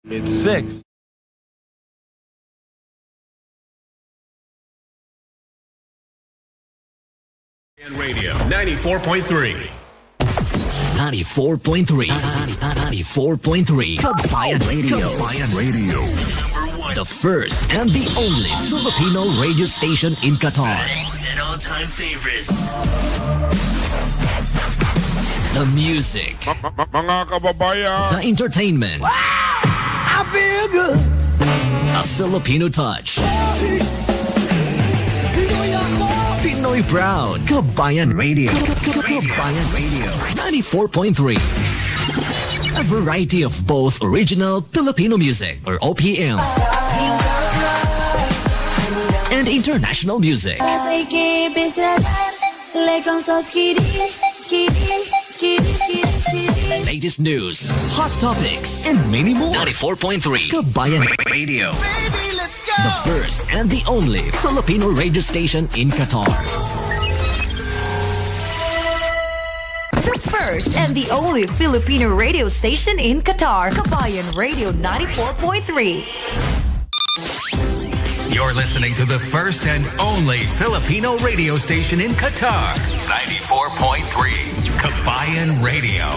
It's 6. Radio 94.3. 94.3. 94.3. Qabayan Radio. Qabayan Radio. The first and the only Filipino radio station in Qatar. And all-time favorites. The music. Mga kababayan. The entertainment. I feel good. A Filipino touch. Pinoy proud. Qabayan Radio. Qabayan Radio. 94.3. A variety of both original Filipino music, or OPM, and international music. Latest news, hot topics, and many more. 94.3 Qabayan Radio. Baby, let's go! The first and the only Filipino radio station in Qatar. The first and the only Filipino radio station in Qatar. Qabayan Radio 94.3. You're listening to the first and only Filipino radio station in Qatar. 94.3 Qabayan Radio.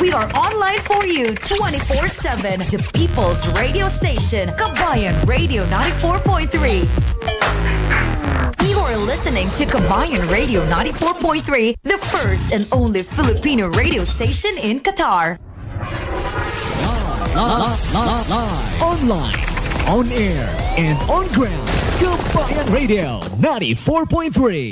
We are online for you 24/7. The People's Radio Station. Qabayan Radio 94.3. You're listening to Qabayan Radio 94.3, the first and only Filipino radio station in Qatar. Live, online, on air, and on ground. Qabayan Radio 94.3.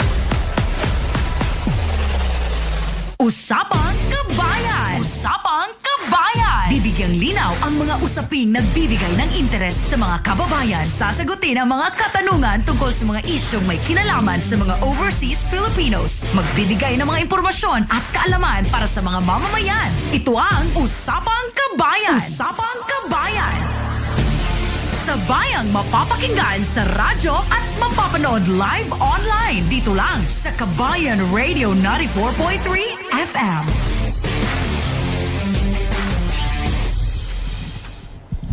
Usapang Qabayan! Usapang Qabayan! Bibigyang linaw ang mga usaping nagbibigay ng interes sa mga kababayan. Sasagutin ang mga katanungan tungkol sa mga isyong may kinalaman sa mga overseas Filipinos. Magbibigay ng mga impormasyon at kaalaman para sa mga mamamayan. Ito ang Usapang Qabayan! Usapang Qabayan! Sabayang mapapakinggan sa radyo at mapapanood live online. Dito lang sa Qabayan Radio 94.3 FM.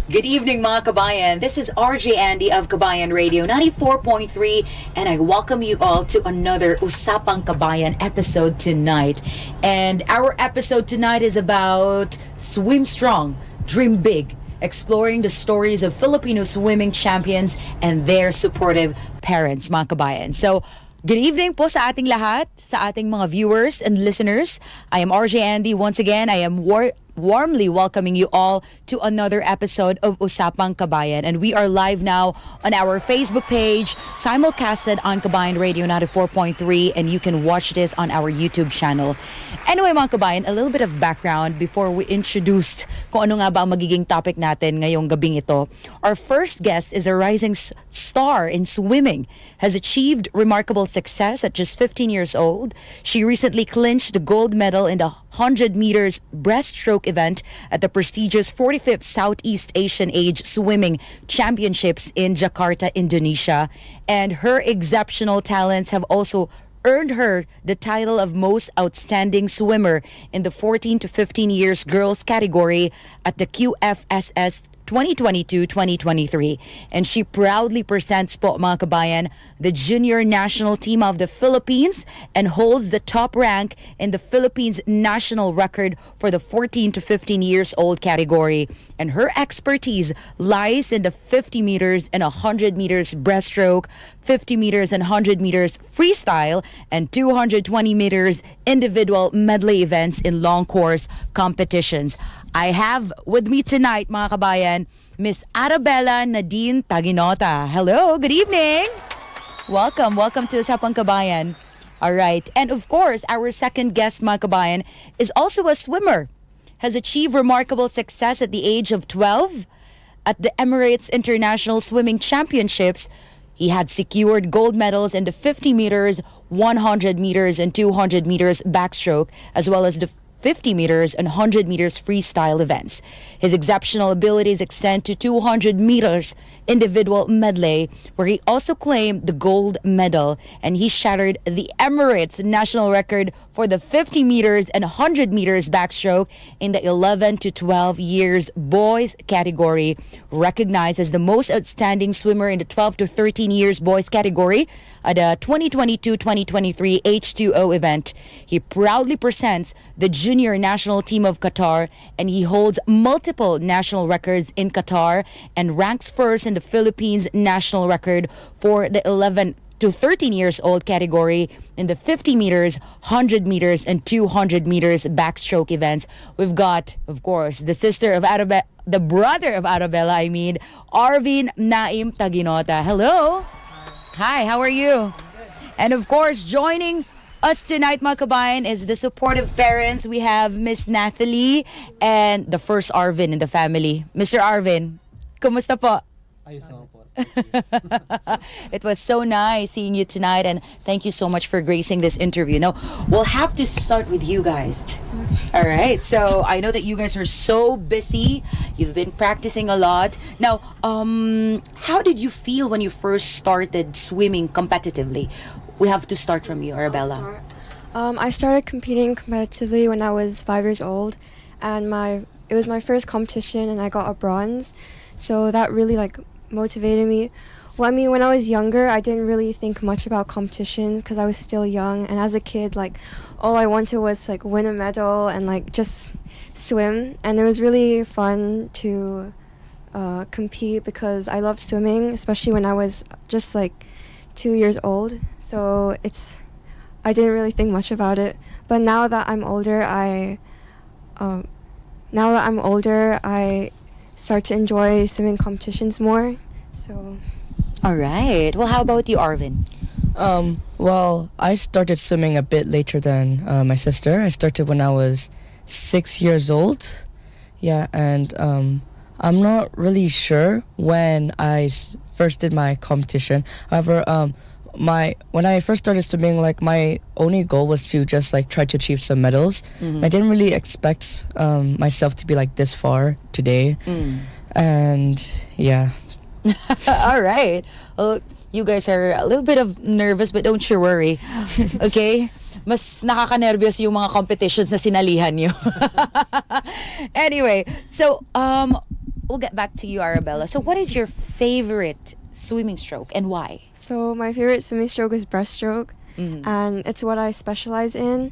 Good evening mga kabayan. This is RJ Andy of Qabayan Radio 94.3 and I welcome you all to another Usapang Qabayan episode tonight. And our episode tonight is about Swim Strong, Dream Big, exploring the stories of Filipino swimming champions and their supportive parents, mga kabayan. So, good evening po sa ating lahat, sa ating mga viewers and listeners. I am RJ Andy. Once again, I am warmly welcoming you all to another episode of Usapang Qabayan. And we are live now on our Facebook page, simulcasted on Qabayan Radio 94.3, and you can watch this on our YouTube channel. Anyway mga kabayan, a little bit of background before we introduced kung ano nga ba ang magiging topic natin ngayong gabing ito. Our first guest is a rising star in swimming, has achieved remarkable success at just 15 years old. She recently clinched the gold medal in the 100 meters breaststroke event at the prestigious 45th Southeast Asian Age Swimming Championships in Jakarta, Indonesia. And her exceptional talents have also earned her the title of Most Outstanding Swimmer in the 14 to 15 years girls category at the QFSS 2022-2023. And she proudly presents po mga kabayan the junior national team of the Philippines and holds the top rank in the Philippines national record for the 14 to 15 years old category. And her expertise lies in the 50 meters and 100 meters breaststroke, 50 meters and 100 meters freestyle, and 220 meters individual medley events in long course competitions. I have with me tonight, mga kabayan, Miss Arabella Nadine Taguinota. Hello, good evening. Welcome to Usapang Qabayan. All right. And of course, our second guest, mga kabayan, is also a swimmer. Has achieved remarkable success at the age of 12 at the Emirates International Swimming Championships. He had secured gold medals in the 50 meters, 100 meters, and 200 meters backstroke, as well as the 50 meters and 100 meters freestyle events. His exceptional abilities extend to 200 meters individual medley, where he also claimed the gold medal, and he shattered the Emirates national record for the 50 meters and 100 meters backstroke in the 11 to 12 years boys category, recognized as the most outstanding swimmer in the 12 to 13 years boys category at the 2022-2023 H2O event. He proudly presents the junior national team of Qatar, and he holds multiple national records in Qatar and ranks first in the Philippines national record for the 11 to 13 years old category in the 50 meters, 100 meters, and 200 meters backstroke events. We've got, of course, the brother of Arabella, Arvin Naim Taguinota. Hello. Hi, how are you? And of course, joining us tonight, mga kabayan, is the supportive parents. We have Miss Natalie and the first Arvin in the family. Mr. Arvin, kumusta po? Ayos naman po. It was so nice seeing you tonight, and thank you so much for gracing this interview. Now, we'll have to start with you guys. All right, so I know that you guys are so busy. You've been practicing a lot. Now, how did you feel when you first started swimming competitively? We have to start from you, Arabella. I started competing competitively when I was 5 years old, and it was my first competition, and I got a bronze. So that really motivated me. Well, when I was younger, I didn't really think much about competitions because I was still young, and as a kid, all I wanted was win a medal and just swim. And it was really fun to compete because I loved swimming, especially when I was just 2 years old. So I didn't really think much about it. But now that I'm older, I start to enjoy swimming competitions more. So. All right. Well, how about you, Arvin? Well, I started swimming a bit later than my sister. I started when I was 6 years old. Yeah, and I'm not really sure when I first did my competition. However, when I first started swimming, my only goal was to just try to achieve some medals. Mm-hmm. I didn't really expect myself to be this far today. And yeah. All right. Well, you guys are a little bit of nervous, but don't you worry. Okay? Mas nakaka-nervyos yung mga competitions na sinalihan nyo. Anyway, so we'll get back to you, Arabella. So what is your favorite swimming stroke and why? So my favorite swimming stroke is breaststroke, and it's what I specialize in.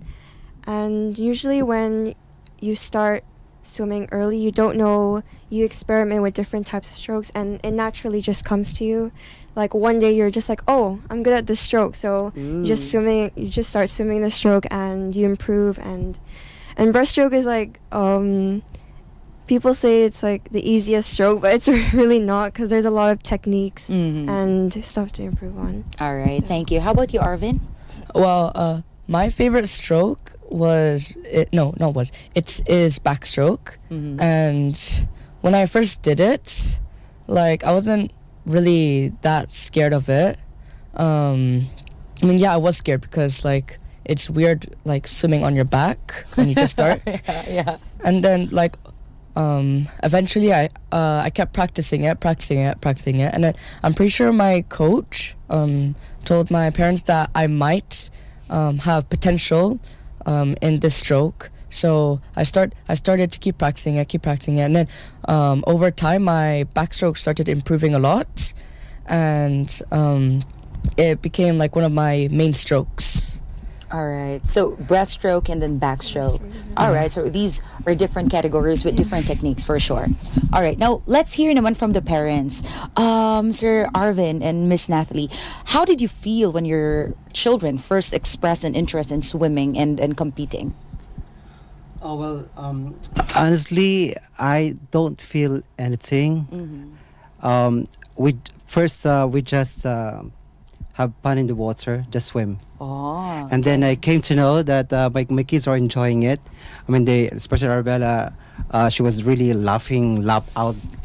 And usually when you start swimming early, you don't know, you experiment with different types of strokes, and it naturally just comes to you. One day you're just oh, I'm good at this stroke, so you just start swimming the stroke and you improve. And breaststroke is people say it's the easiest stroke, but it's really not because there's a lot of techniques and stuff to improve on. All right, thank you. How about you, Arvin? Well, my favorite stroke is backstroke. And when I first did it, I wasn't really that scared of it. I was scared because it's weird swimming on your back when you just start. Yeah. And then eventually I kept practicing it, and then I'm pretty sure my coach told my parents that I might have potential in this stroke. So I started to keep practicing it, and then over time my backstroke started improving a lot, and it became one of my main strokes. All right. So breaststroke and then backstroke. All right. So these are different categories with different techniques for sure. All right. Now let's hear naman from the parents. Sir Arvin and Miss Natalie, how did you feel when your children first expressed an interest in swimming and competing? Oh, well, honestly, I don't feel anything. We just have fun in the water, just swim. Oh. And then I came to know that my kids are enjoying it. Especially Arabella, she was really laugh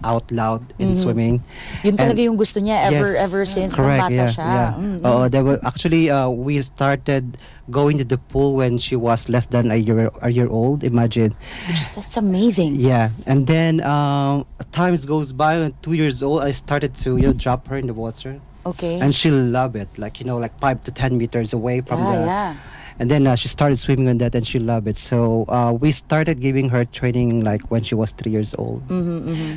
out loud in swimming. Yun And- talaga yung gusto niya ever since nang correct, bata siya. Oo, there were actually we started going to the pool when she was less than a year old. Imagine. Which is that's amazing. Yeah, and then times goes by. When 2 years old, I started to drop her in the water, Okay. and she'll love it. Like 5 to 10 meters away from the. yeah. And then she started swimming on that, and she loved it. So we started giving her training like when she was 3 years old.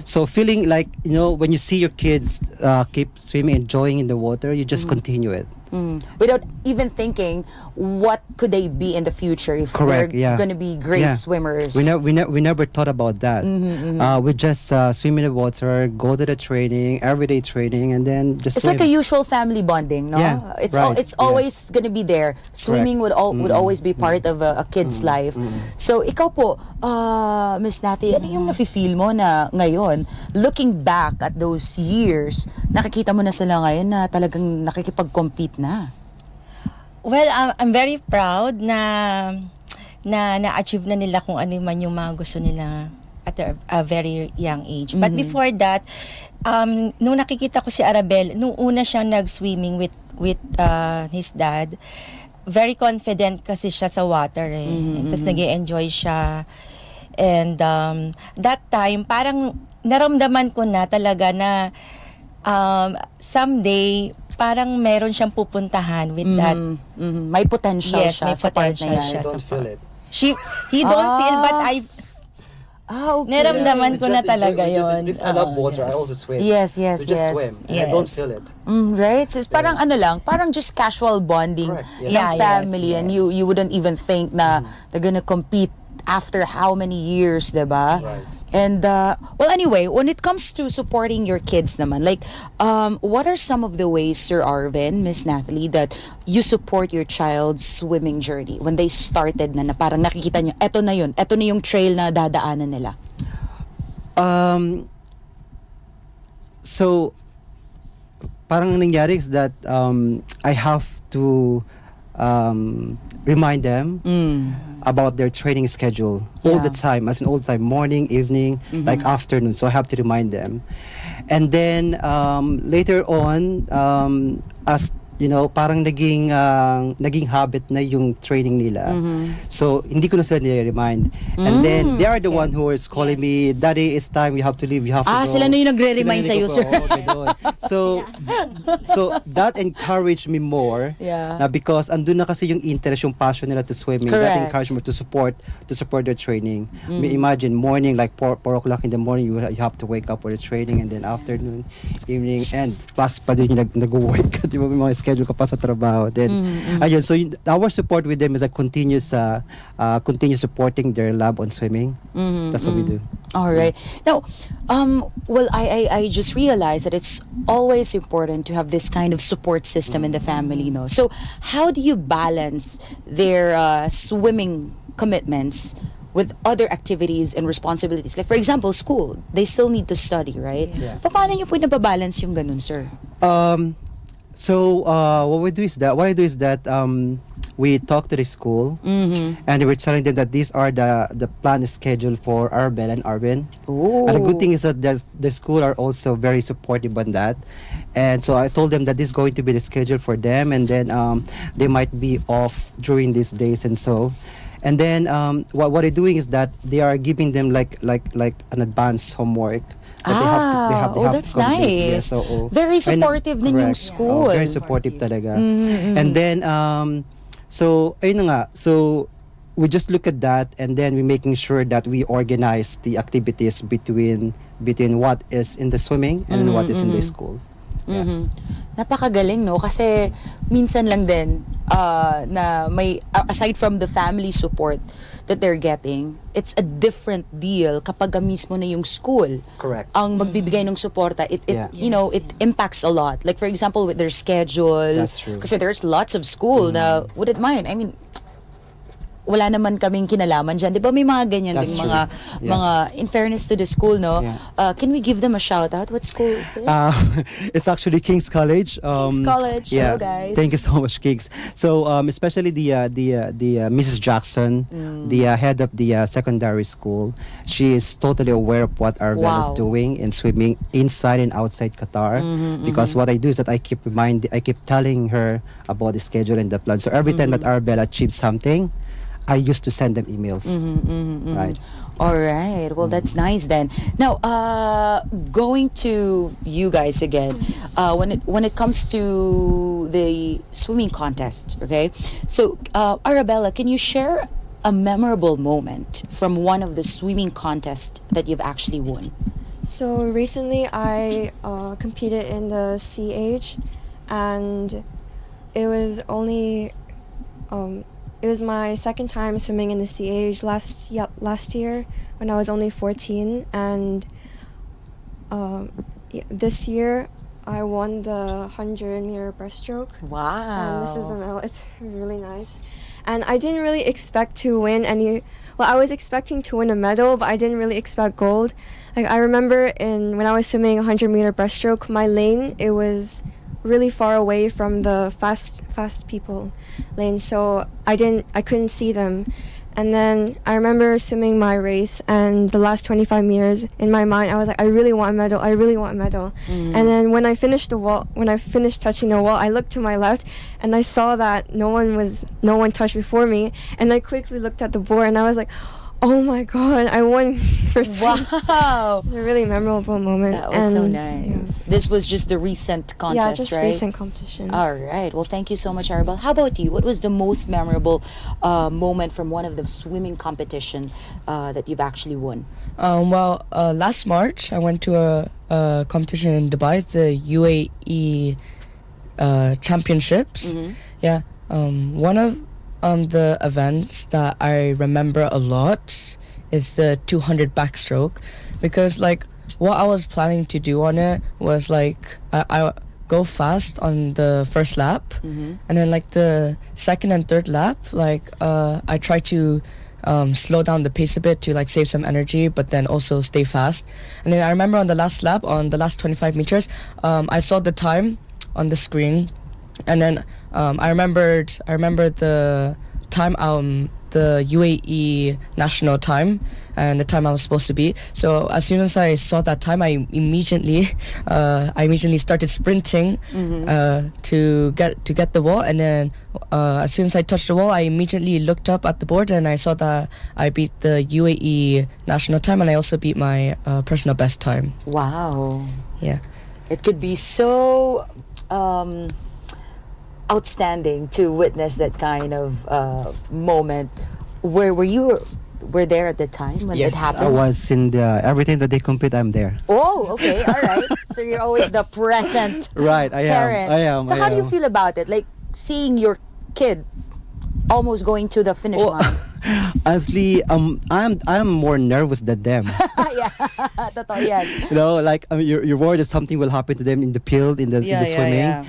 So feeling like when you see your kids keep swimming, enjoying in the water, you just continue it. Without even thinking what could they be in the future if Correct, they're yeah. going to be great Yeah. swimmers. We never thought about that. We just swim in the water, go to the training, everyday training, and then just It's swim. like a usual family bonding, no? Yeah, It's right, it's always going to be there. Swimming would always be part of a kid's life. So ikaw po, Miss Natalie, ano yung nafe-feel mo na ngayon, looking back at those years, nakikita mo na sila ngayon na talagang nakikipag-compete na? Well, I'm very proud na na-achieve na nila kung ano man yung mga gusto nila at a very young age. But before that, nung nakikita ko si Arabel, nung una siyang nag-swimming with his dad, very confident kasi siya sa water Tapos nag-enjoy siya. And that time, parang naramdaman ko na talaga na someday, parang meron siyang pupuntahan with that. May potential Yes, siya may sa part na potential yan. siya. I don't feel it. He don't feel, but Okay. naramdaman ko na talaga yon. I love water. I also swim. Yes. We just swim. And I don't Yes. feel it. Right? So, it's parang parang just casual bonding Correct, ng yeah. family Yes, and yes. you wouldn't even think na they're gonna compete after how many years, diba? Right. And well, anyway, when it comes to supporting your kids naman, like what are some of the ways, Sir Arvin, Miss Natalie, that you support your child's swimming journey when they started na parang nakikita nyo, eto na yung trail na dadaanan nila? So parang nangyari is that I have to remind them about their training schedule all the time, as in all the time, morning, evening, like afternoon. So I have to remind them. And then later on, as parang naging habit na yung training nila. So hindi ko na sila nire-remind. And then they are the one who is calling me, Daddy, it's time, you have to leave, you have to go. Sila na yung nagre-remind sa'yo, sir. So that encouraged me more. Yeah. Na because andun na kasi yung interest, yung passion nila to swimming. Correct. That encouraged me to support their training. Imagine morning, like 4 o'clock in the morning, you have to wake up for the training, and then afternoon, evening, and plus pa din yung nag-work. Di ba, may mga schedule ka pa sa trabaho. Then, ayun, so our support with them is a continuous supporting their love on swimming. That's what we do. All right. Now, well, I just realized that it's always important to have this kind of support system in the family, no? So, how do you balance their swimming commitments with other activities and responsibilities? Like, for example, school. They still need to study, right? Yes. Paano niyo po nababalance yung ganun, sir? So what I do is that we talk to the school, and we're telling them that these are the planned schedule for Arbel and Arvin. Ooh. And the good thing is that the school are also very supportive on that. And so I told them that this is going to be the schedule for them, and then they might be off during these days and so. And then what they're doing is that they are giving them like an advanced homework. That they have to that's complete. nice. Yes, oo. Very supportive din yung Correct. school. Very supportive talaga. And then, so, ayun na nga. So, we just look at that, and then we're making sure that we organize the activities between what is in the swimming and what is in the school. Yeah. Napakagaling, no? Kasi minsan lang din na may, aside from the family support that they're getting, it's a different deal kapag mismo na yung school Correct. ang magbibigay ng suporta. It Yeah. it impacts a lot. Like, for example, with their schedule. That's true. Kasi there's lots of school na wouldn't mind. I mean, wala naman kaming kinalaman dyan. Di ba may mga ganyan That's ding true. mga, in fairness to the school, no? Yeah. Can we give them a shout out? What school is this? It's actually King's College. King's College. Yeah. Hello, guys. Thank you so much, Kings. So especially the Mrs. Jackson, the head of the secondary school, she is totally aware of what Arvel is Wow. doing in swimming inside and outside Qatar. Because what I do is that I keep telling her about the schedule and the plan. So every time that Arvel achieves something, I used to send them emails. Right. All right. Well, that's nice then. Now, going to you guys again, when it comes to the swimming contest, okay? So, Arabella, can you share a memorable moment from one of the swimming contests that you've actually won? So recently I competed in the sea age, and it was only it was my second time swimming in the sea age last year when I was only 14, and this year I won the 100-meter breaststroke. Wow. And this is the medal. It's really nice. And I didn't really expect to win any. Well, I was expecting to win a medal, but I didn't really expect gold. Like, I remember when I was swimming 100-meter breaststroke, my lane, it was really far away from the fast people lane, so I couldn't see them. And then I remember swimming my race, and the last 25 meters, in my mind I was like, I really want a medal, I really want a medal. And then when I finished touching the wall, I looked to my left and I saw that no one touched before me, and I quickly looked at the board and I was like, oh my god, I won first place. Wow. It's a really memorable moment. That was so And, nice. This was just the recent contest, yeah, just right? recent competition. All right. Well, thank you so much, Arabelle. How about you? What was the most memorable moment from one of the swimming competition that you've actually won? Last March I went to a competition in Dubai, the UAE championships. Yeah. One of the events that I remember a lot is the 200 backstroke, because like what I was planning to do on it was like I go fast on the first lap, and then like the second and third lap, like I try to slow down the pace a bit to like save some energy, but then also stay fast. And then I remember on the last lap, on the last 25 meters, I saw the time on the screen, and then I remembered the time, the UAE national time, and the time I was supposed to be. So as soon as I saw that time, I immediately started sprinting to get the wall. And then as soon as I touched the wall, I immediately looked up at the board and I saw that I beat the UAE national time, and I also beat my personal best time. Wow. Yeah. It could be so outstanding to witness that kind of moment. Were you there at the time when it happened? I was in everything that they compete. I'm there. Oh, okay, all right. So you're always the present Right, I parent. am. So how do you feel about it? Like seeing your kid almost going to the finish line. Honestly, I'm more nervous than them. Yeah, totoo yan. You know, like you're worried that something will happen to them in the field, in the swimming.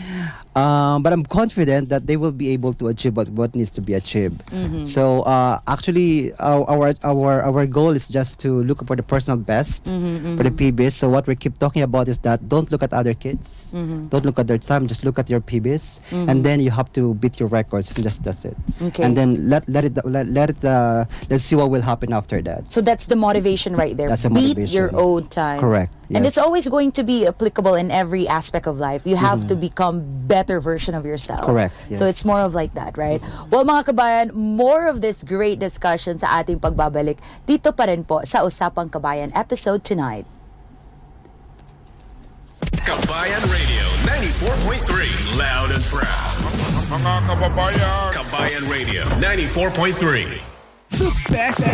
But I'm confident that they will be able to achieve what needs to be achieved. So actually, our goal is just to look for the personal best for the PBs. So what we keep talking about is that don't look at other kids, don't look at their time, just look at your PBs, and then you have to beat your records, and just that's it. Okay. And then let's see what will happen after that. So that's the motivation right there. That's the Beat motivation. your own time. Correct. And Yes. it's always going to be applicable in every aspect of life. You have to become better version of yourself. Correct, So yes. it's more of like that, right? Well, mga kabayan, more of this great discussion sa ating pagbabalik dito pa rin po sa Usapang Qabayan episode tonight. Qabayan Radio 94.3, loud and proud. Mga kababayan. Qabayan Radio 94.3. The best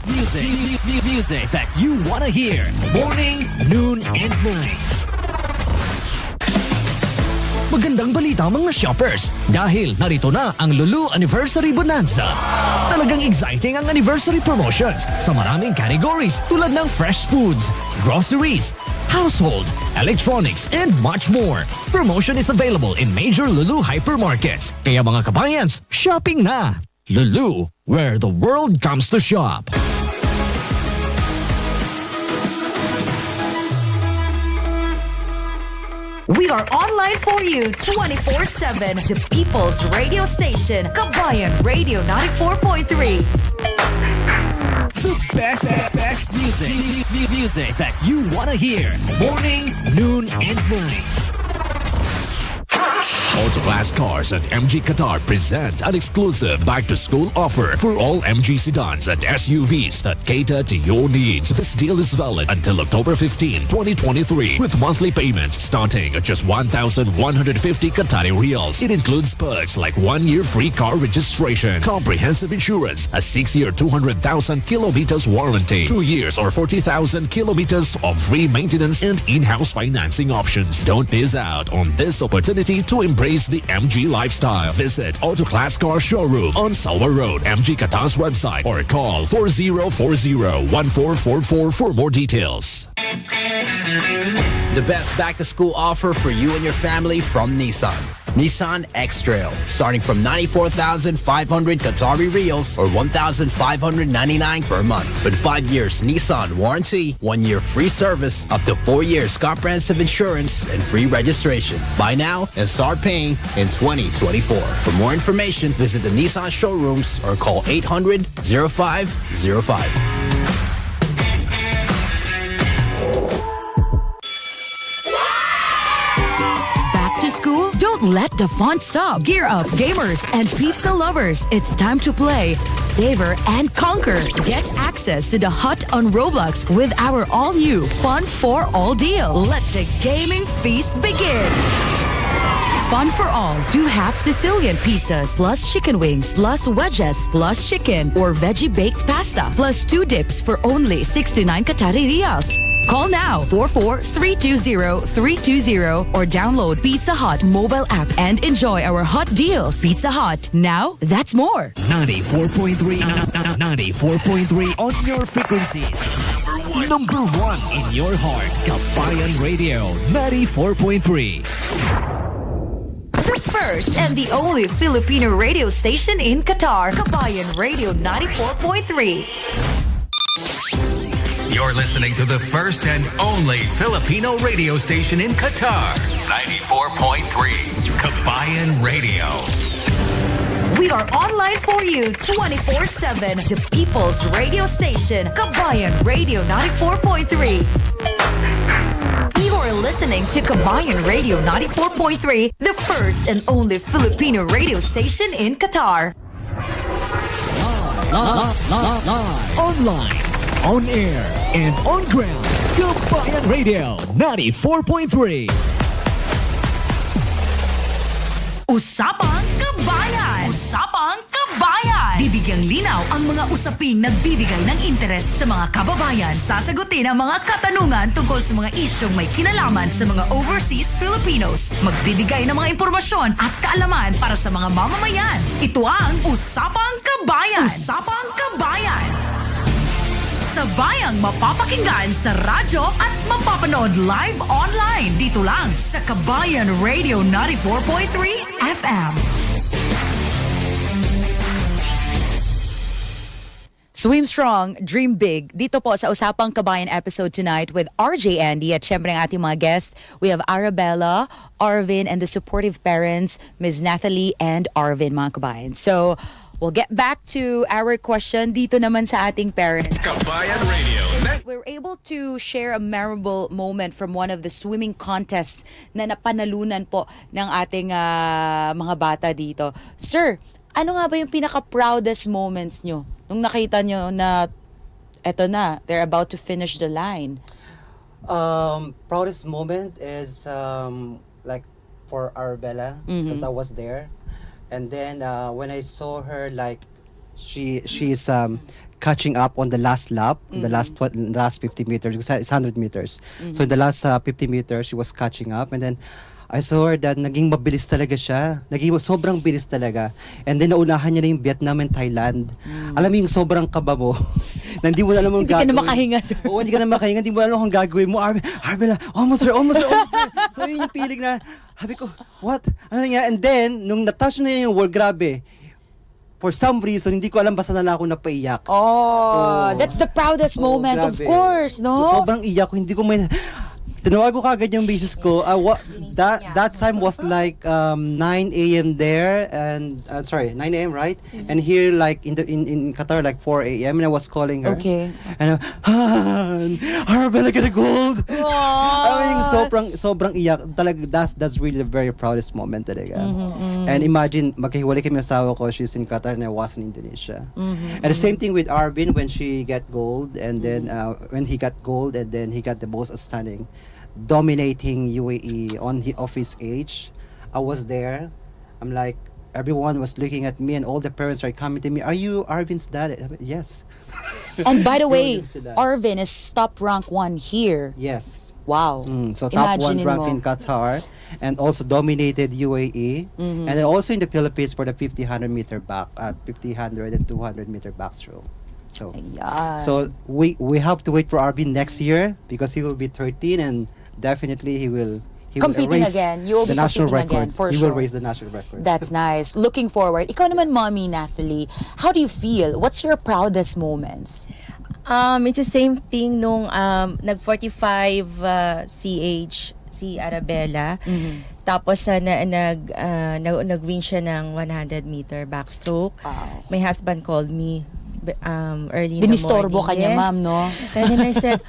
music that you want to hear. Morning, noon, and night. Magandang balita mga shoppers dahil narito na ang Lulu Anniversary Bonanza. Talagang exciting ang anniversary promotions sa maraming categories tulad ng fresh foods, groceries, household, electronics, and much more. Promotion is available in major Lulu hypermarkets. Kaya mga kabayans, shopping na! Lulu, where the world comes to shop. We are online for you 24/7. The People's Radio Station, Qabayan Radio 94.3. The best music that you want to hear. Morning, noon, and night. Autoclass Cars at MG Qatar present an exclusive back-to-school offer for all MG sedans and SUVs that cater to your needs. This deal is valid until October 15, 2023, with monthly payments starting at just 1,150 Qatari Riyals. It includes perks like 1 year free car registration, comprehensive insurance, a 6-year 200,000 kilometers warranty, 2 years or 40,000 kilometers of free maintenance, and in-house financing options. Don't miss out on this opportunity to embrace the MG lifestyle. Visit Autoclass Car Showroom on Salwa Road, MG Qatar's website, or call 4040-1444 for more details. The best back-to-school offer for you and your family from Nissan. Nissan X-Trail, starting from 94,500 Qatari Riyals or 1,599 per month. With 5 years Nissan warranty, 1 year free service, up to 4 years comprehensive insurance, and free registration. Buy now and start paying in 2024. For more information, visit the Nissan showrooms or call 800-0505. Don't let the fun stop. Gear up, gamers and pizza lovers. It's time to play, savor, and conquer. Get access to the hut on Roblox with our all-new Fun for All deal. Let the gaming feast begin. Fun for all. 2 half Sicilian pizzas plus chicken wings plus wedges plus chicken or veggie baked pasta plus 2 dips for only 69 Qatari Riyals. Call now 44-320-320 or download Pizza Hut mobile app and enjoy our hot deals. Pizza Hut. Now, that's more. 94.3 on your frequencies. Number one in your heart. Qabayan Radio 94.3. The first and the only Filipino radio station in Qatar. Qabayan Radio 94.3. You're listening to the first and only Filipino radio station in Qatar. 94.3 Qabayan Radio. We are online for you 24/7. The People's Radio Station, Qabayan Radio 94.3. You're listening to Qabayan Radio 94.3, the first and only Filipino radio station in Qatar. Online, on air, and on ground. Qabayan Radio 94.3. Usapang Qabayan! Usapang Qabayan! Bibigyang linaw ang mga usaping nagbibigay ng interes sa mga kababayan. Sasagutin ang mga katanungan tungkol sa mga isyong may kinalaman sa mga overseas Filipinos. Magbibigay ng mga impormasyon at kaalaman para sa mga mamamayan. Ito ang Usapang Qabayan! Usapang Qabayan! Sabayang mapapakinggan sa radyo at mapapanood live online dito lang sa Qabayan Radio 94.3 FM. Swim strong, dream big. Dito po sa Usapang Qabayan episode tonight with RJ Andy at syempre ang ating mga guests. We have Arabella, Arvin, and the supportive parents, Ms. Nathalie and Arvin, mga kabayan. So, we'll get back to our question dito naman sa ating parents. Qabayan Radio. We were able to share a memorable moment from one of the swimming contests na napanalunan po ng ating mga bata dito. Sir, ano nga ba yung pinaka-proudest moments nyo nung nakita nyo na eto na, they're about to finish the line? Proudest moment is like for Arabella because I was there. And then when I saw her, like she's catching up on the last lap, the last 50 meters, because it's 100 meters. So in the last 50 meters, she was catching up, and then I saw her that naging mabilis talaga siya. Naging sobrang bilis talaga. And then naunahan niya na yung Vietnam and Thailand. Alam mo yung sobrang kaba mo. Na hindi mo na alam ang gagawin. Hindi ka na makahinga, sir. Oo, hindi ka na makahinga. Hindi mo alam kung gagawin mo. Arbella, almost there. So yun yung feeling na, sabi ko, what? Ano nga? And then, nung natouch na yung wall, grabe. for some reason, hindi ko alam basta na ako napaiyak. That's the proudest moment, of grabe. course, no? So, sobrang iyak ko, hindi ko may... Tinawag ko kagad yung misis ko. That time was like 9 a.m. there, and 9 a.m. right? And here like in Qatar like 4 a.m. and I was calling her. Okay. And Arabella get a gold. I mean, sobrang iyak. Talaga, that's really the very proudest moment talaga. And imagine, magkahiwalay kami asawa ko. She's in Qatar and I was in Indonesia. And the same thing with Arvin when she got gold, and then when he got gold, and then he got the most outstanding, dominating UAE of his age. I was there. I'm like, everyone was looking at me and all the parents are coming to me, are you Arvin's dad? Yes. And by the way, Arvin's dad. Arvin is top rank 1 here. Yes. Wow. So top Imagine 1 rank mo. in Qatar, and also dominated UAE, and then also in the Philippines for the 50-100 meter back at 50-100 and 200 meter backstroke. So Ayan. so we have to wait for Arvin next year because he will be 13 and definitely he will Competing erase again. You will the be national competing record. again, for he sure. will raise the national record. That's nice. Looking forward. Ikaw naman, Mommy Nathalie, how do you feel? What's your proudest moments? It's the same thing nung nag-45 CH si Arabella. Tapos nag-win siya ng 100 meter backstroke. Wow. My husband called me early in the morning. Dinistorbo ka niya, ma'am, no? And then I said,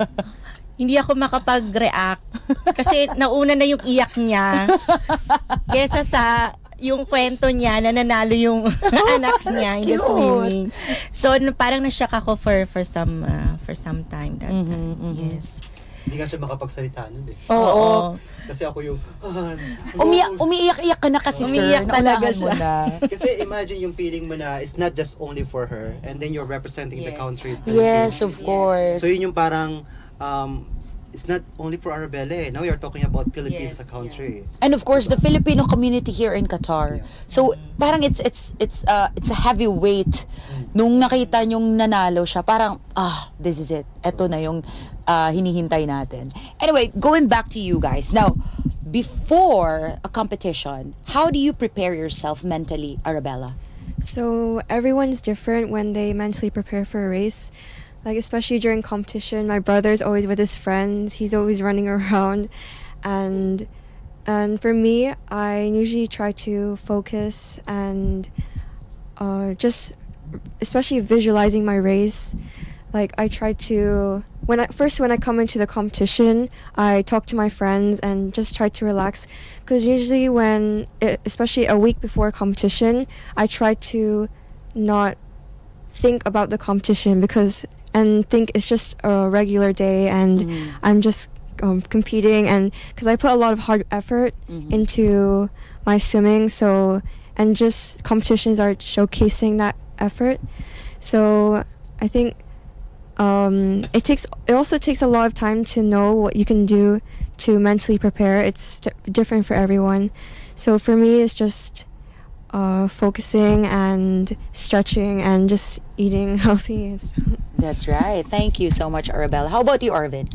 hindi ako makapag-react kasi nauna na yung iyak niya kesa sa yung kwento niya na nanalo yung anak niya in the swimming. So parang na-shock ako for some time that time. Yes. Hindi nga siya makapagsalita nun eh. Oo. Kasi ako yung Umiiyak-iyak ka na kasi, Umiiyak sir. talaga Naunahan mo siya. na. Kasi imagine yung feeling mo na it's not just only for her and then you're representing the Yes. country. Yes, of course. So yun yung parang it's not only for Arabella. Now you're talking about Philippines as a country. And of course, the Filipino community here in Qatar. So, parang it's a heavy weight. Nung nakita nyong nanalo siya, parang, this is it. Ito na yung hinihintay natin. Anyway, going back to you guys. Now, before a competition, how do you prepare yourself mentally, Arabella? So everyone's different when they mentally prepare for a race. Like especially during competition, my brother's always with his friends. He's always running around, and for me, I usually try to focus and just especially visualizing my race. Like I try to when I come into the competition, I talk to my friends and just try to relax. Because usually especially a week before competition, I try to not think about the competition and think it's just a regular day and I'm just competing, and because I put a lot of hard effort into my swimming, and just competitions are showcasing that effort. So I think it also takes a lot of time to know what you can do to mentally prepare. It's different for everyone. So for me, it's just focusing and stretching and just eating healthy. That's right. Thank you so much, Arabella. How about you, Arvin?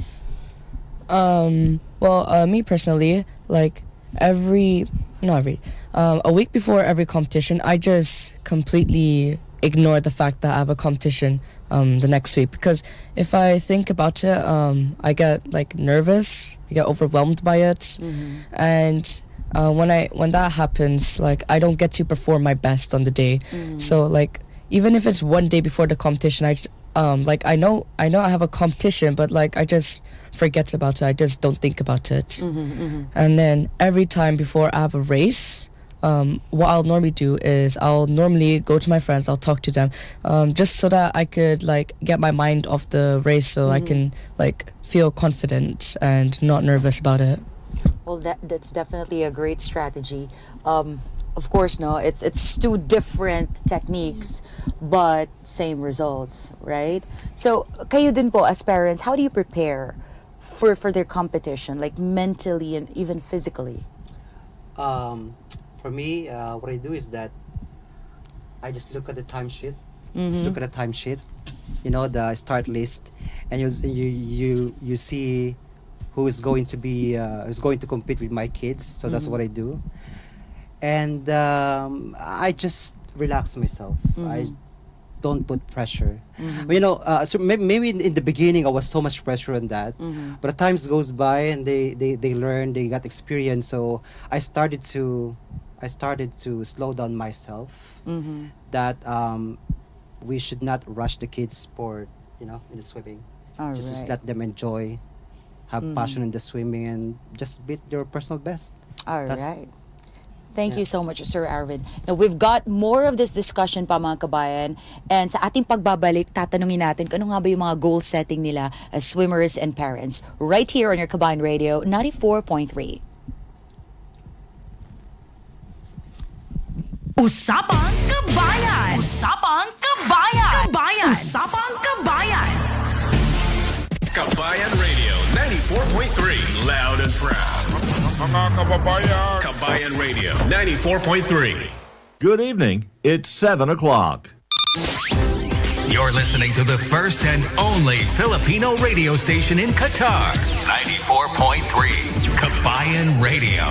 Me personally, like a week before every competition, I just completely ignore the fact that I have a competition the next week, because if I think about it, I get like nervous, I get overwhelmed by it, and when that happens, like I don't get to perform my best on the day. So like even if it's one day before the competition, I just I know I have a competition, but like I just forget about it. I just don't think about it. And then every time before I have a race, what I'll normally do is I'll normally go to my friends, I'll talk to them, just so that I could like get my mind off the race, so I can like feel confident and not nervous about it. Well, that's definitely a great strategy. Of course, no, it's two different techniques, but same results, right? So, kayo din po as parents, how do you prepare for their competition, like mentally and even physically? For me, what I do is that I just look at the timesheet. Just look at the timesheet, the start list, and you see who is going to compete with my kids. So that's what I do. And I just relax myself. I don't put pressure. You know, so maybe in the beginning I was so much pressure on that, but times goes by and they learn, they got experience. So I started to slow down myself. That we should not rush the kids' sport. You know, in the swimming. Just let them enjoy, have passion in the swimming, and just beat your personal best. All right. Thank you so much, Sir Arvin. Now, we've got more of this discussion pa, mga kabayan. And sa ating pagbabalik, tatanungin natin kung ano nga ba yung mga goal setting nila as swimmers and parents. Right here on your Kabayan Radio, 94.3. Usapang Qabayan! Usapang Qabayan! Kabayan! Usapang Qabayan! Kabayan Radio 94.3, loud and proud. Mga kababayan, Kabayan Radio 94.3. Good evening. It's 7 o'clock. You're listening to the first and only Filipino radio station in Qatar. 94.3, Kabayan Radio.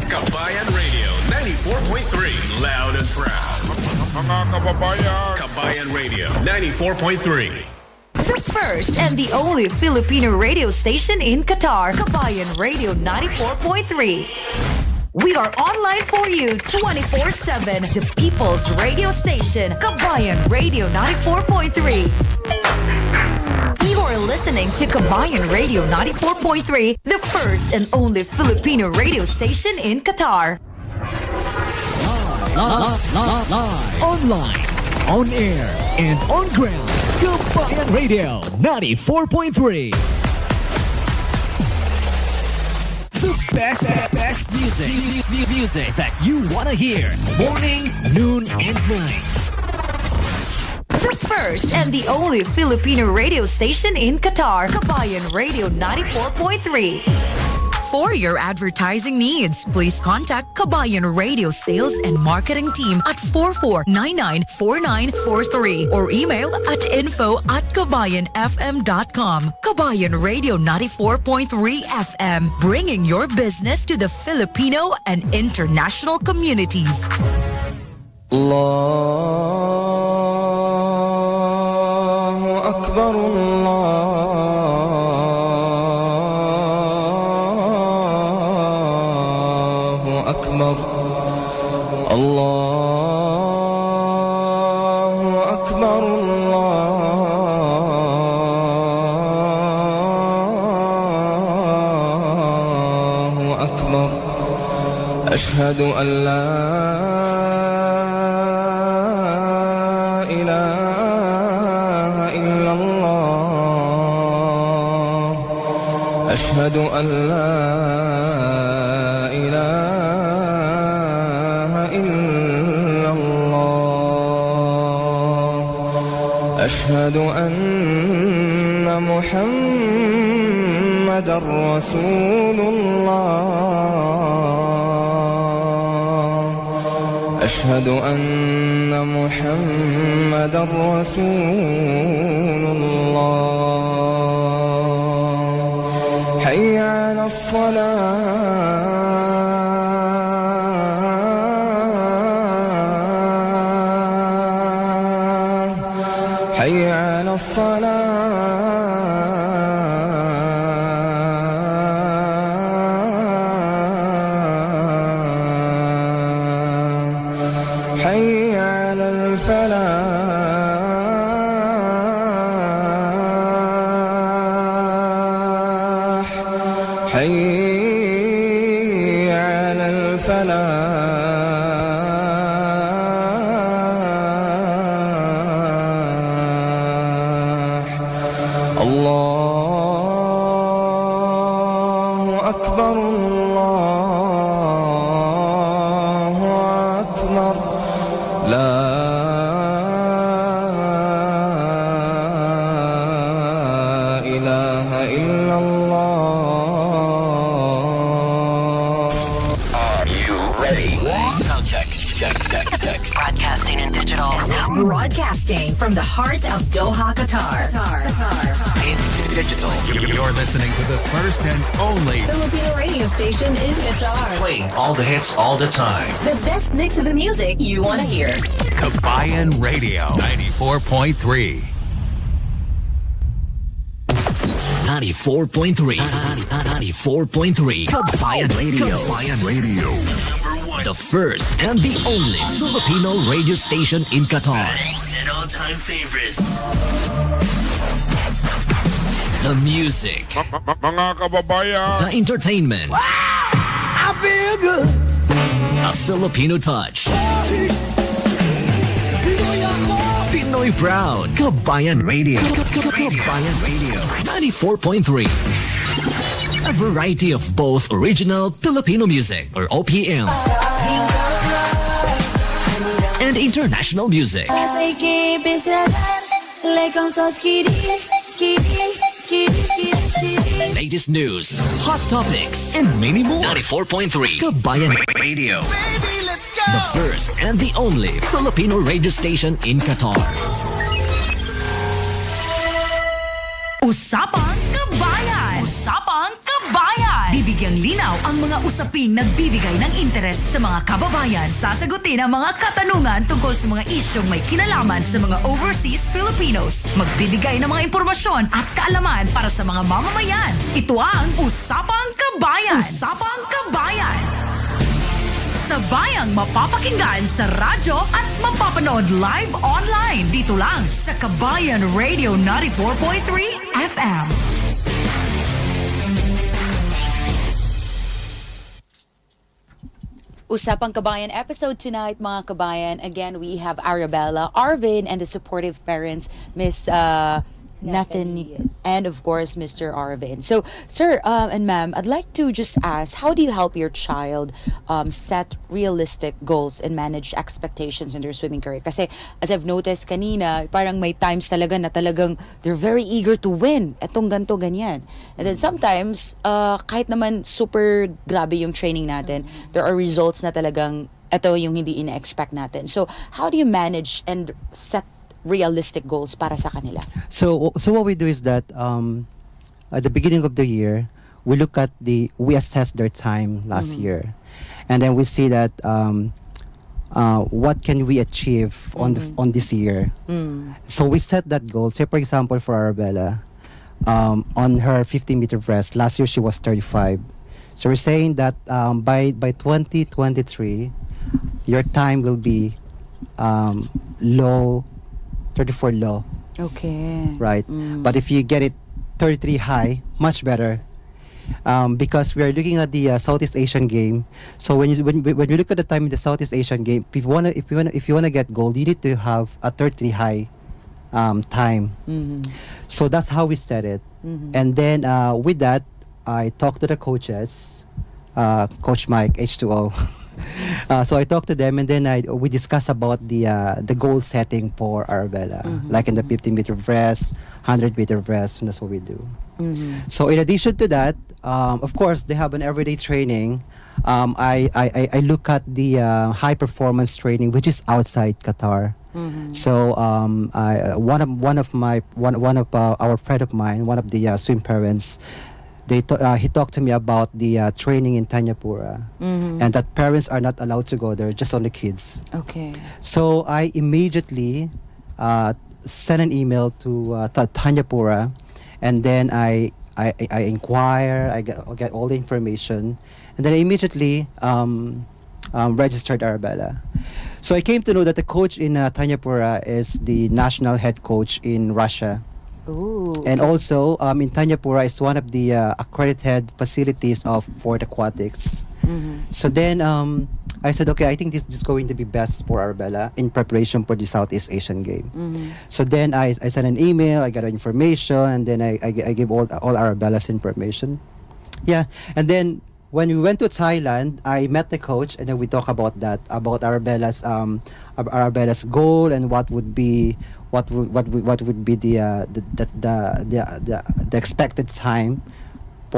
Kabayan Radio 94.3, loud and proud. mga kababayan, Kabayan Radio 94.3. The first and the only Filipino radio station in Qatar, Kabayan Radio 94.3. We are online for you 24/7. The People's Radio Station, Kabayan Radio 94.3. You're listening to Kabayan Radio 94.3, the first and only Filipino radio station in Qatar. Live, online, on air, and on ground. Qabayan Radio 94.3. The best music that you want to hear. Morning, noon, and night. The first and the only Filipino radio station in Qatar, Kabayan Radio 94.3. For your advertising needs, please contact Kabayan Radio Sales and Marketing Team at 44994943 or email at info@kabayanfm.com. Kabayan Radio 94.3 FM, bringing your business to the Filipino and international communities. Allahu Akbar, Allahu Akbar, Allahu Akbar, Allahu Akbar. Ashhadu an la أشهد أن لا إله إلا الله أشهد أن محمدًا رسول الله أشهد أن محمدًا رسول الله حي على الصلاة حي على الصلاة حي على الفلاح حي على الفلاح الله أكبر الله أكبر لا إله إلا الله. Are you ready? Broadcasting in digital. Broadcasting from the heart of Doha, Qatar. In digital. You're listening to the first and only Filipino radio station in Qatar. Playing all the hits all the time. The best mix of the music you want to hear. Qabayan Radio 94.3. 94.3. 94.3. Qabayan Radio. Qabayan Radio. The first and the only Filipino radio station in Qatar. And all-time favorites. The music. Mga kababayan. The entertainment. Wow! I feel good. A Filipino touch. Pinoy proud. Qabayan Radio. Qabayan Radio. 94.3. A variety of both original Filipino music, or OPM, and international music. Latest news, hot topics, and many more. 94.3 Qabayan Radio. Baby, let's go. The first and the only Filipino radio station in Qatar. Usapang Qabayan. Usapang Qabayan. Bibigyang linaw ang mga usaping nagbibigay ng interes sa mga kababayan. Sasagutin ang mga katanungan tungkol sa mga isyong may kinalaman sa mga overseas Filipinos. Magbibigay ng mga impormasyon at kaalaman para sa mga mamamayan. Ito ang Usapang Qabayan. Usapang Qabayan. Sabayang mapapakinggan sa radyo at mapapanood live online. Dito lang sa Qabayan Radio 94.3 FM. Usapang Qabayan episode tonight, mga kabayan. Again, we have Arabella, Arvin, and the supportive parents, Miss Nathan, and of course, Mr. Arvin. So, sir and ma'am, I'd like to just ask, how do you help your child set realistic goals and manage expectations in their swimming career? Kasi, as I've noticed kanina, parang may times talaga na talagang they're very eager to win. Etong ganto, ganyan. And then sometimes, kahit naman super grabe yung training natin, there are results na talagang ito yung hindi ina-expect natin. So, how do you manage and set realistic goals para sa kanila? So what we do is that at the beginning of the year, we assess their time last year, and then we see that what can we achieve on this year. So we set that goal. Say for example, for Arabella, on her 50-meter breast, last year she was 35. So we're saying that by 2023, your time will be low. 34 low. Okay. Right. But if you get it 33 high, much better. Because we are looking at the Southeast Asian game. So when you look at the time in the Southeast Asian game, if you wanna get gold, you need to have a 33 high time. So that's how we set it. And then with that, I talked to the coaches, Coach Mike H2O. So I talked to them, and then we discussed about the goal setting for Arabella, like in the 50-meter breast, 100-meter breast, and that's what we do. So in addition to that, of course, they have an everyday training. I look at the high performance training, which is outside Qatar. So one of our friend of mine, one of the swim parents, he talked to me about the training in Tanyapura, and that parents are not allowed to go there, just only kids. Okay. So I immediately sent an email to Tanyapura, and then I inquire, I get all the information, and then I immediately registered Arabella. So I came to know that the coach in Tanyapura is the national head coach in Russia. Ooh. And also, in Tanyapura is one of the accredited facilities for the aquatics. So then I said, okay, I think this is going to be best for Arabella in preparation for the Southeast Asian game. So then I sent an email, I got information, and then I gave all Arabella's information. Yeah, and then when we went to Thailand, I met the coach, and then we talked about that, about Arabella's goal and what would be the expected time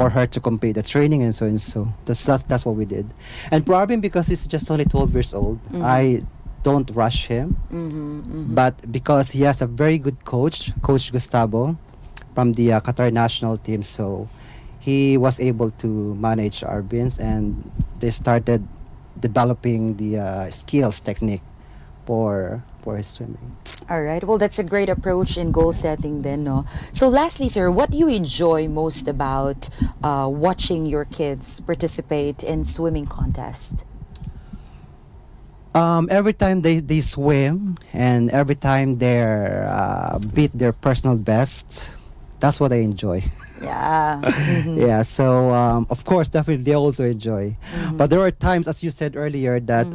for her to complete the training and so and so. That's what we did. And probably because he's just only 12 years old, I don't rush him. But because he has a very good coach, Coach Gustavo, from the Qatar national team, so he was able to manage our beans, and they started developing the skills technique for his swimming. All right. Well, that's a great approach in goal setting then, no? So lastly, sir, what do you enjoy most about watching your kids participate in swimming contest? Every time they swim and every time they beat their personal best, that's what I enjoy. Yeah. Yeah, so of course, definitely they also enjoy. But there are times, as you said earlier, that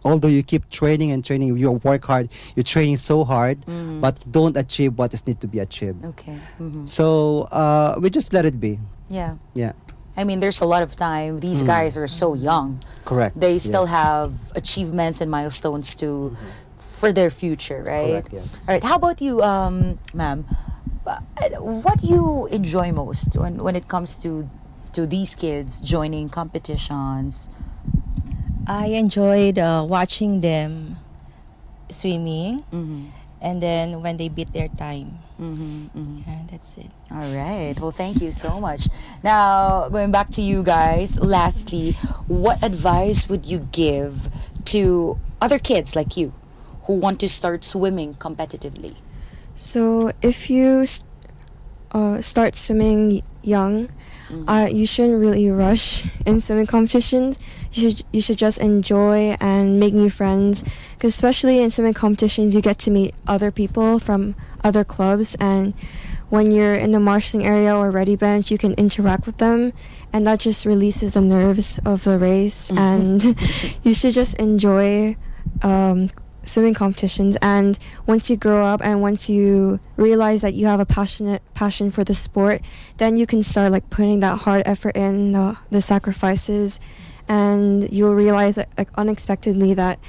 although you keep training and training, you work hard, you're training so hard, but you don't achieve what is need to be achieved. Okay. So we just let it be. Yeah. Yeah, I mean, there's a lot of time. These guys are so young. correct. They still Yes. have achievements and milestones to for their future, right? Correct, yes. All right. How about you, ma'am? What do you enjoy most when it comes to these kids joining competitions? I enjoyed watching them swimming, and then when they beat their time. Yeah, that's it. All right. Well, thank you so much. Now, going back to you guys, lastly, what advice would you give to other kids like you who want to start swimming competitively? So if you start swimming young, you shouldn't really rush in swimming competitions. You should just enjoy and make new friends. Because especially in swimming competitions, you get to meet other people from other clubs, and when you're in the marshalling area or ready bench, you can interact with them, and that just releases the nerves of the race. And you should just enjoy swimming competitions, and once you grow up and once you realize that you have a passion for the sport, then you can start like putting that hard effort in, the sacrifices, and you'll realize that, like, unexpectedly that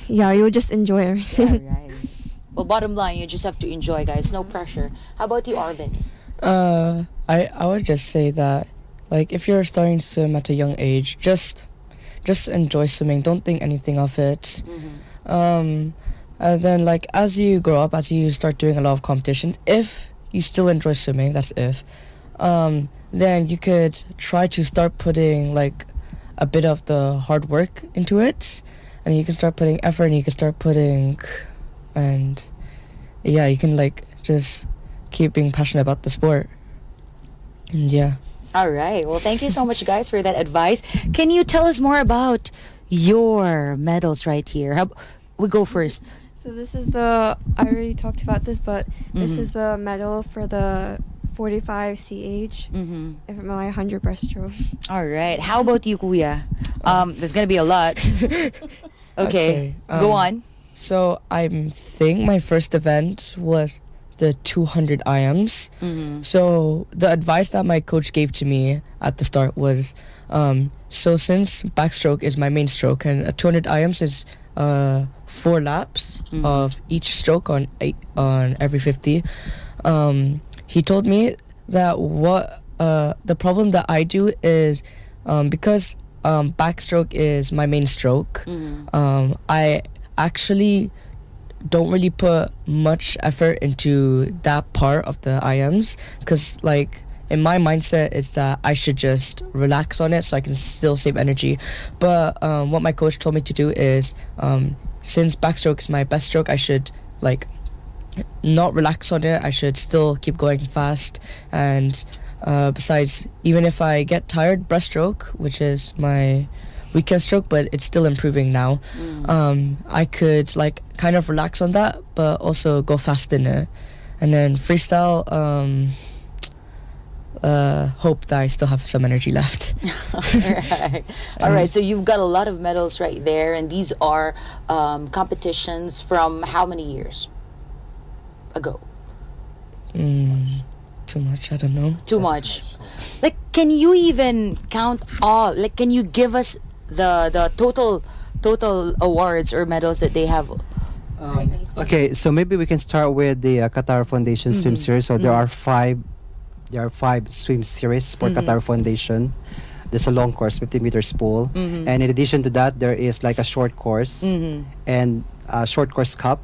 you'll just enjoy everything. All right. Well, bottom line, you just have to enjoy, guys. No pressure. How about you, Arvin? I would just say that, like, if you're starting to swim at a young age, just enjoy swimming. Don't think anything of it. And then, like, as you grow up, as you start doing a lot of competitions, if you still enjoy swimming, that's if, then you could try to start putting, like, a bit of the hard work into it, and you can start putting effort, and you can start putting, and yeah, you can, like, just keep being passionate about the sport. And yeah. All right. Well, thank you so much, guys, for that advice. Can you tell us more about your medals right here? We go first. So this is I already talked about this, but this is the medal for the 45 CH if my 100 breaststroke. All right. How about you, Kuya? There's going to be a lot. Okay. Go on. So I think my first event was the 200 IMs. So the advice that my coach gave to me at the start was, so since backstroke is my main stroke and 200 IMs is 4 laps of each stroke on every 50, he told me that the problem that I do is because backstroke is my main stroke, I actually don't really put much effort into that part of the IMs, because, like, in my mindset it's that I should just relax on it so I can still save energy. But what my coach told me to do is, since backstroke is my best stroke, I should, like, not relax on it. I should still keep going fast. And besides, even if I get tired, breaststroke, which is my weekend stroke, but it's still improving now, I could, like, kind of relax on that but also go fast in it. And then freestyle, hope that I still have some energy left. All right. So you've got a lot of medals right there, and these are competitions from how many years ago? Too much, I don't know. Too much. Like, can you even count all? Like, can you give us the total awards or medals that they have? Okay, so maybe we can start with the Qatar Foundation Swim Series. So there are five there are 5 swim series for Qatar Foundation. There's a long course, 50 meters pool, and in addition to that, there is like a short course and a short course cup,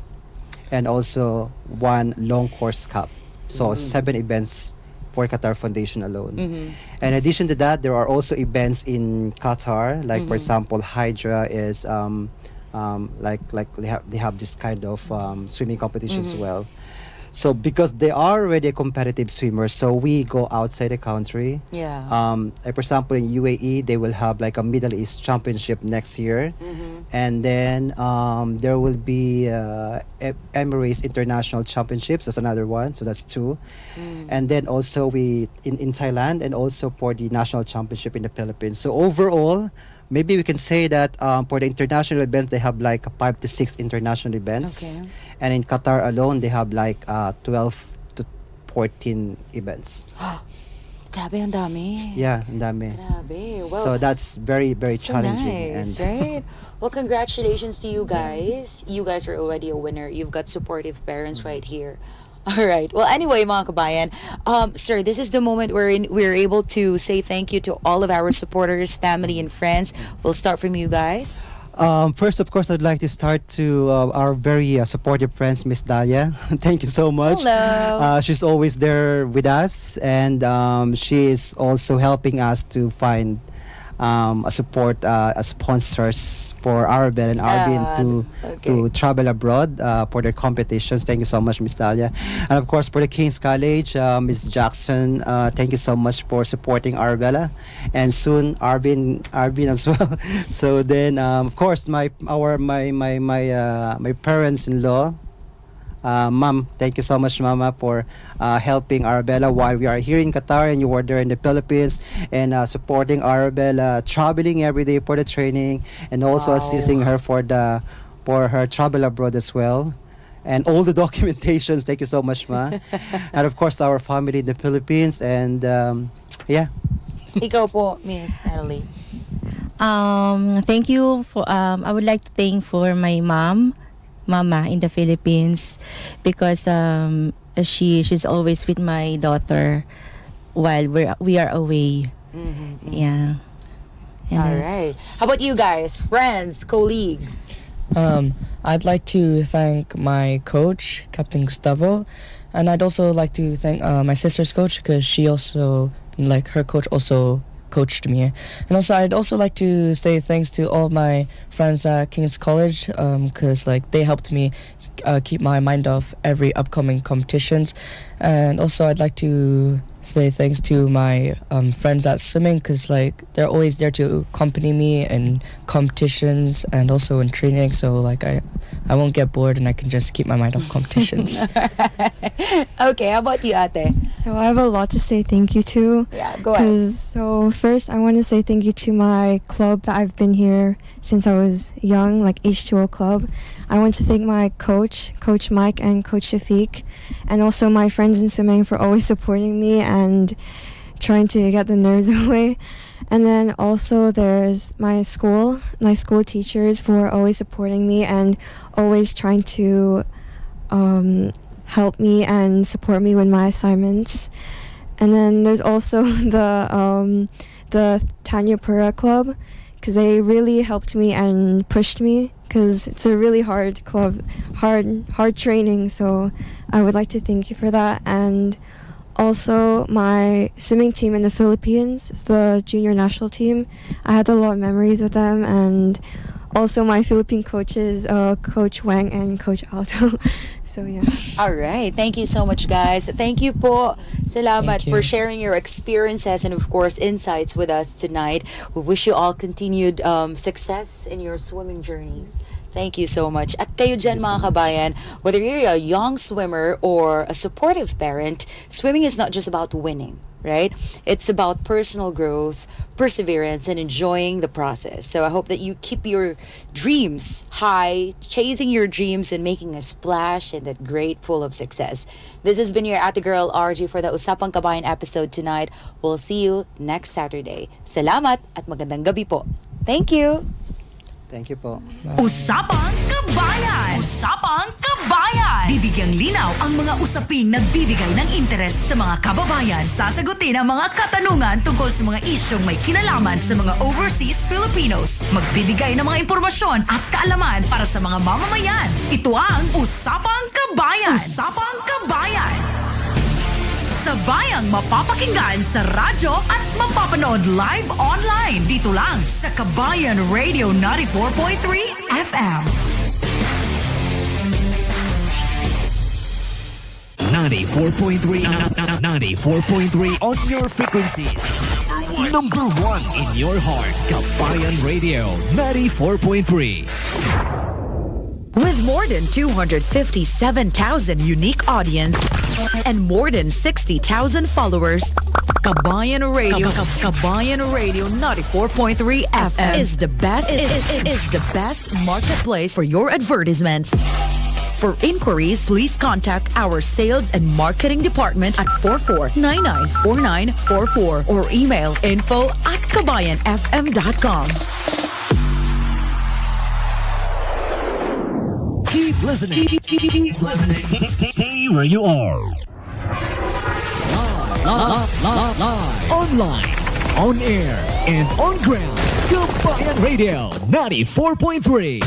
and also 1 long course cup. So 7 events for Qatar Foundation alone. In addition to that, there are also events in Qatar, like for example, Hydra is like they have this kind of swimming competition as well. So because they are already a competitive swimmer, so we go outside the country. Yeah. Like for example, in UAE, they will have like a Middle East Championship next year, and then there will be Emirates International Championships. That's another one. So that's 2, and then also we in Thailand, and also for the national championship in the Philippines. So overall, maybe we can say that for the international events, they have like 5 to 6 international events. Okay. And in Qatar alone, they have like 12 to 14 events. Grabe, ang dami. Yeah, ang dami. Grabe. Well, So that's very, very so challenging. nice, And right? Well, congratulations to you guys. You guys are already a winner. You've got supportive parents right here. All right. Well, anyway, mga kabayan, sir, this is the moment wherein we're able to say thank you to all of our supporters, family, and friends. We'll start from you guys. First, of course, I'd like to start to our very supportive friends, Miss Dalia. Thank you so much. Hello. She's always there with us, and she is also helping us to find a support, sponsors for Arabel and Arvin to travel abroad for their competitions. Thank you so much, Miss Dalia. And of course, for the King's College, Miss Jackson, thank you so much for supporting Arabella, and soon Arvin as well. So then, of course, my parents-in-law. Ma'am, thank you so much, Mama, for helping Arabella while we are here in Qatar and you were there in the Philippines, and supporting Arabella, traveling every day for the training, and also assisting her for her travel abroad as well. And all the documentations, thank you so much, Ma. And of course, our family in the Philippines, and yeah. Ikaw po, Miss Natalie. Thank you for I would like to thank for my mama in the Philippines, because she's always with my daughter while we are away. Yeah. All right. How about you guys, friends, colleagues? I'd like to thank my coach, Captain Gustavo, and I'd also like to thank my sister's coach, because she also, like, her coach also coached me. And also I'd also like to say thanks to all my friends at King's College, because like they helped me keep my mind off every upcoming competitions. And also I'd like to say thanks to my friends at swimming, because like they're always there to accompany me in competitions and also in training, so like I won't get bored and I can just keep my mind off competitions. Okay, how about you, Ate? So I have a lot to say thank you to. Yeah, go ahead. So first, I want to say thank you to my club that I've been here since I was young, like H2O Club. I want to thank my coach, Coach Mike and Coach Shafiq, and also my friends in swimming for always supporting me and trying to get the nerves away. And then also there's my school teachers for always supporting me and always trying to help me and support me with my assignments. And then there's also the Tanya Pura Club, because they really helped me and pushed me, because it's a really hard club, hard training. So I would like to thank you for that. And also my swimming team in the Philippines, the junior national team, I had a lot of memories with them. And also my Philippine coaches, Coach Wang and Coach Alto. So yeah. All right. Thank you so much, guys. Thank you po. Salamat Thank you. for sharing your experiences and, of course, insights with us tonight. We wish you all continued success in your swimming journeys. Thank you so much. At kayo dyan, mga kabayan, whether you're a young swimmer or a supportive parent, swimming is not just about winning, right? It's about personal growth, perseverance, and enjoying the process. So I hope that you keep your dreams high, chasing your dreams and making a splash in that great pool of success. This has been your Ate Girl RG for the Usapang Qabayan episode tonight. We'll see you next Saturday. Salamat at magandang gabi po. Thank you. Thank you po. Usapang Qabayan! Usapang Qabayan! Bibigyang linaw ang mga usaping nagbibigay ng interes sa mga kababayan. Sasagutin ang mga katanungan tungkol sa mga isyong may kinalaman sa mga overseas Filipinos. Magbibigay ng mga impormasyon at kaalaman para sa mga mamamayan. Ito ang Usapang Qabayan! Usapang Qabayan! Sabayang mapapakinggan sa radyo at mapapanood live online. Dito lang sa Qabayan Radio 94.3 FM. 94.3 on your frequencies. Number one in your heart. Qabayan Radio 94.3. With more than 257,000 unique audience and more than 60,000 followers, Qabayan Radio 94.3 FM is the best is the best marketplace for your advertisements. For inquiries, please contact our sales and marketing department at 44994944 or email info@kabayanfm.com. Keep listening. Keep listening. Stay where you are. Live, online, on air, and on ground. Qabayan Radio 94.3.